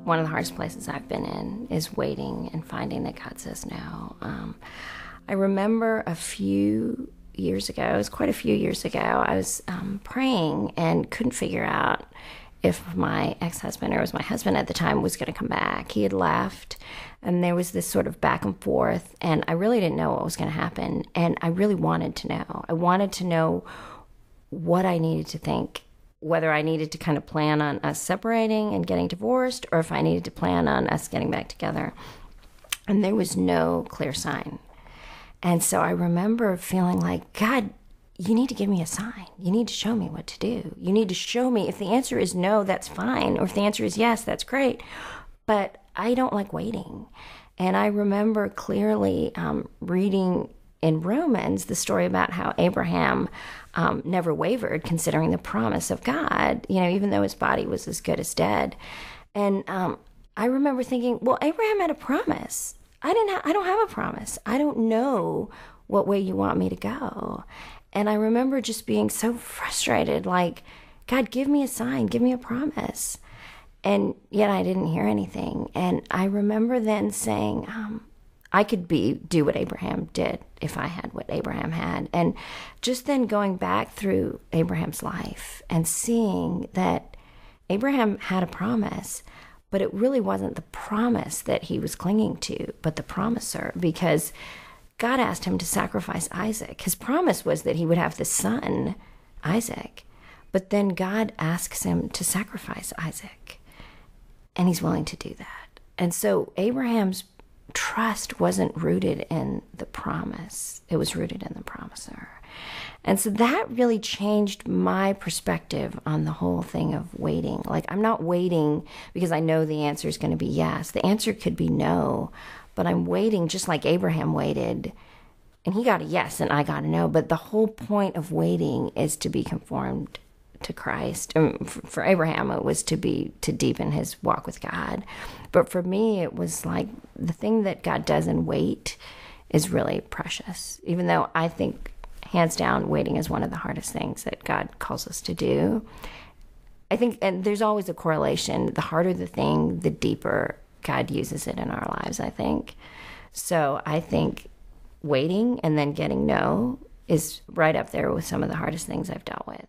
One of the hardest places I've been in is waiting and finding that God says no. I remember a few years ago, it was quite a few years ago, I was praying and couldn't figure out if my ex-husband, or it was my husband at the time, was going to come back. He had left, and there was this sort of back and forth, and I really didn't know what was going to happen, and I really wanted to know. I wanted to know what I needed to think, whether I needed to kind of plan on us separating and getting divorced, or if I needed to plan on us getting back together. And there was no clear sign. And so I remember feeling like, God, you need to give me a sign. You need to show me what to do. You need to show me. If the answer is no, that's fine. Or if the answer is yes, that's great. But I don't like waiting. And I remember clearly reading in Romans the story about how Abraham never wavered considering the promise of God, even though his body was as good as dead. And I remember thinking, well, Abraham had a promise. I don't have a promise. I don't know what way you want me to go. And I remember just being so frustrated, like, God, give me a sign, give me a promise. And yet I didn't hear anything. And I remember then saying, I could do what Abraham did if I had what Abraham had. And just then going back through Abraham's life and seeing that Abraham had a promise, but it really wasn't the promise that he was clinging to, but the promiser, because God asked him to sacrifice Isaac. His promise was that he would have the son, Isaac. But then God asks him to sacrifice Isaac, and he's willing to do that. And so Abraham's trust wasn't rooted in the promise. It was rooted in the promiser. And so that really changed my perspective on the whole thing of waiting. Like, I'm not waiting because I know the answer is going to be yes. The answer could be no, but I'm waiting just like Abraham waited. And he got a yes and I got a no. But the whole point of waiting is to be conformed to Christ. For Abraham, it was to deepen his walk with God. But for me, it was like the thing that God does in wait is really precious. Even though I think, hands down, waiting is one of the hardest things that God calls us to do. I think, and there's always a correlation. The harder the thing, the deeper God uses it in our lives, I think. So I think waiting and then getting no is right up there with some of the hardest things I've dealt with.